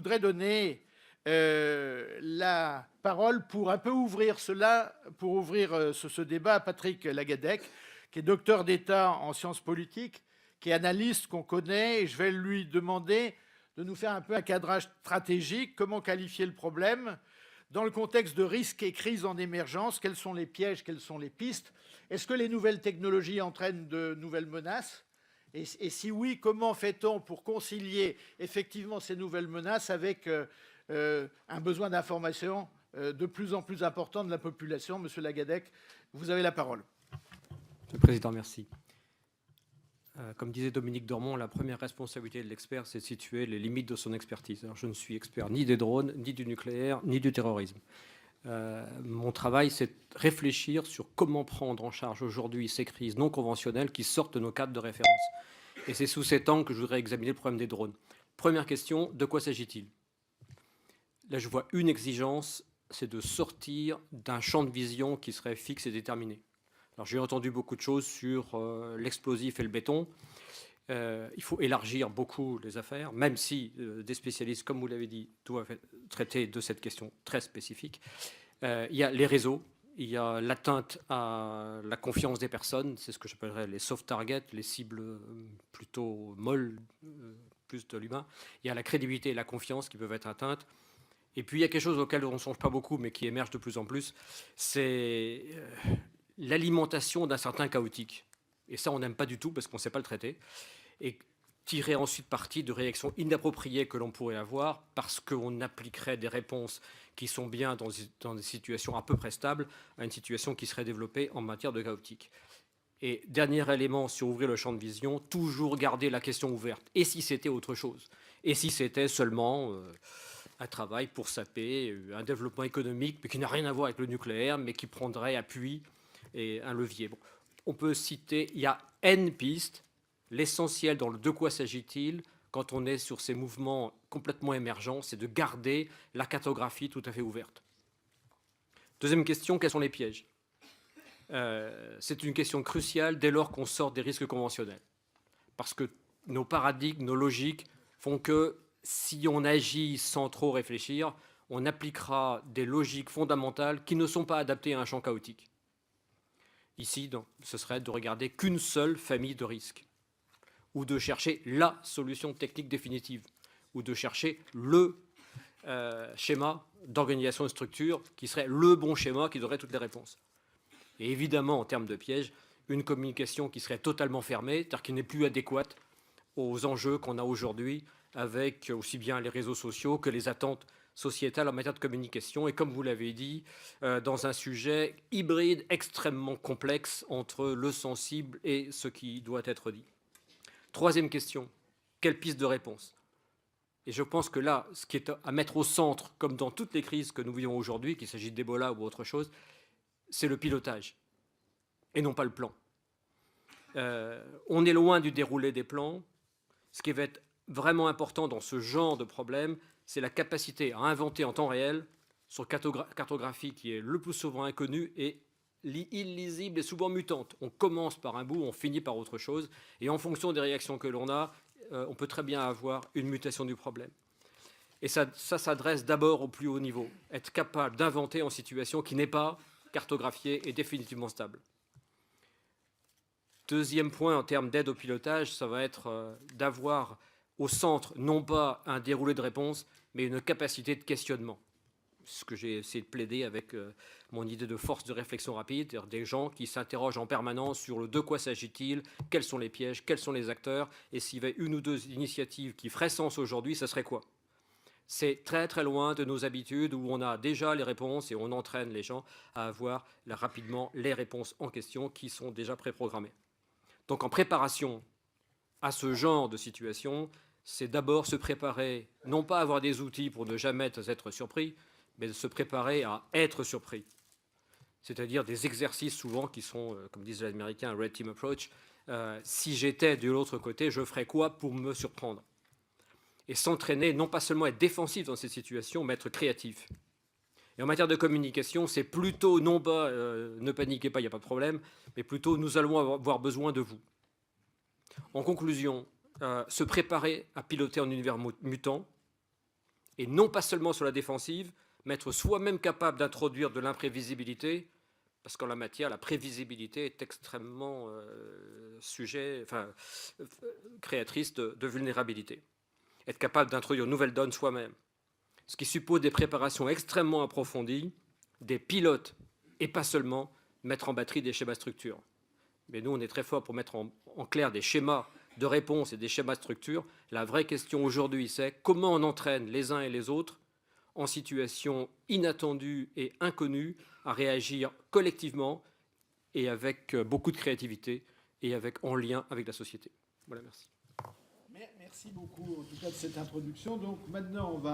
voudrais donner la parole pour un peu ouvrir cela, pour ouvrir ce débat à Patrick Lagadec, qui est docteur d'État en sciences politiques, qui est analyste qu'on connaît, et je vais lui demander de nous faire un peu un cadrage stratégique, comment qualifier le problème, dans le contexte de risques et crises en émergence, quels sont les pièges, quelles sont les pistes, est-ce que les nouvelles technologies entraînent de nouvelles menaces, et si oui, comment fait-on pour concilier effectivement ces nouvelles menaces avec un besoin d'information de plus en plus important de la population? Monsieur Lagadec, vous avez la parole. Monsieur le Président, merci. Comme disait Dominique Dormont, la première responsabilité de l'expert, c'est de situer les limites de son expertise. Alors, je ne suis expert ni des drones, ni du nucléaire, ni du terrorisme. Mon travail, c'est de réfléchir sur comment prendre en charge aujourd'hui ces crises non conventionnelles qui sortent de nos cadres de référence. Et c'est sous cet angle que je voudrais examiner le problème des drones. Première question, de quoi s'agit-il? Là, je vois une exigence, c'est de sortir d'un champ de vision qui serait fixe et déterminé. Alors, j'ai entendu beaucoup de choses sur l'explosif et le béton. Il faut élargir beaucoup les affaires, même si des spécialistes, comme vous l'avez dit, doivent traiter de cette question très spécifique. Il y a les réseaux, il y a l'atteinte à la confiance des personnes, c'est ce que j'appellerais les soft targets, les cibles plutôt molles, plus de l'humain. Il y a la crédibilité et la confiance qui peuvent être atteintes. Et puis il y a quelque chose auquel on ne songe pas beaucoup, mais qui émerge de plus en plus, c'est l'alimentation d'un certain chaotique. Et ça, on n'aime pas du tout parce qu'on ne sait pas le traiter. Et tirer ensuite parti de réactions inappropriées que l'on pourrait avoir parce qu'on appliquerait des réponses qui sont bien dans des situations à peu près stables à une situation qui serait développée en matière de chaotique. Et dernier élément sur ouvrir le champ de vision, toujours garder la question ouverte. Et si c'était autre chose? Et si c'était seulement un travail pour saper un développement économique, mais qui n'a rien à voir avec le nucléaire, mais qui prendrait appui et un levier. Bon, on peut citer, il y a N pistes. L'essentiel dans le de quoi s'agit-il quand on est sur ces mouvements complètement émergents, c'est de garder la cartographie tout à fait ouverte. Deuxième question, quels sont les pièges? C'est une question cruciale dès lors qu'on sort des risques conventionnels. Parce que nos paradigmes, nos logiques font que si on agit sans trop réfléchir, on appliquera des logiques fondamentales qui ne sont pas adaptées à un champ chaotique. Ici, donc, ce serait de regarder qu'une seule famille de risques, ou de chercher la solution technique définitive, ou de chercher le schéma d'organisation de structure qui serait le bon schéma qui donnerait toutes les réponses. Et évidemment, en termes de pièges, une communication qui serait totalement fermée, c'est-à-dire qui n'est plus adéquate aux enjeux qu'on a aujourd'hui avec aussi bien les réseaux sociaux que les attentes sociétale en matière de communication et, comme vous l'avez dit, dans un sujet hybride extrêmement complexe entre le sensible et ce qui doit être dit. Troisième question, quelle piste de réponse? Et je pense que là, ce qui est à mettre au centre, comme dans toutes les crises que nous vivons aujourd'hui, qu'il s'agisse d'Ebola ou autre chose, c'est le pilotage et non pas le plan. On est loin du déroulé des plans. Ce qui va être vraiment important dans ce genre de problème, c'est la capacité à inventer en temps réel sur cartographie qui est le plus souvent inconnue et illisible et souvent mutante. On commence par un bout, on finit par autre chose, et en fonction des réactions que l'on a, on peut très bien avoir une mutation du problème. Et ça s'adresse d'abord au plus haut niveau, être capable d'inventer en situation qui n'est pas cartographiée et définitivement stable. Deuxième point en termes d'aide au pilotage, ça va être d'avoir au centre non pas un déroulé de réponse, mais une capacité de questionnement. Ce que j'ai essayé de plaider avec mon idée de force de réflexion rapide, c'est-à-dire des gens qui s'interrogent en permanence sur le de quoi s'agit-il, quels sont les pièges, quels sont les acteurs, et s'il y avait une ou deux initiatives qui feraient sens aujourd'hui, ça serait quoi? C'est très très loin de nos habitudes où on a déjà les réponses et on entraîne les gens à avoir rapidement les réponses en question qui sont déjà préprogrammées. Donc en préparation à ce genre de situation, c'est d'abord se préparer, non pas à avoir des outils pour ne jamais être surpris, mais de se préparer à être surpris. C'est-à-dire des exercices souvent qui sont, comme disent les Américains, un red team approach. Si j'étais de l'autre côté, je ferais quoi pour me surprendre? Et s'entraîner, non pas seulement être défensif dans ces situations, mais être créatif. Et en matière de communication, c'est plutôt non pas ne paniquez pas, il n'y a pas de problème, mais plutôt nous allons avoir besoin de vous. En conclusion, se préparer à piloter en univers mutant et non pas seulement sur la défensive, mais être soi-même capable d'introduire de l'imprévisibilité, parce qu'en la matière, la prévisibilité est extrêmement créatrice de vulnérabilité. Être capable d'introduire une nouvelle donne soi-même, ce qui suppose des préparations extrêmement approfondies, des pilotes, et pas seulement mettre en batterie des schémas structures. Mais nous, on est très fort pour mettre en clair des schémas de réponse et des schémas de structure. La vraie question aujourd'hui, c'est comment on entraîne les uns et les autres en situation inattendue et inconnue à réagir collectivement et avec beaucoup de créativité et en lien avec la société. Voilà, merci. Merci beaucoup en tout cas de cette introduction. Donc maintenant, on va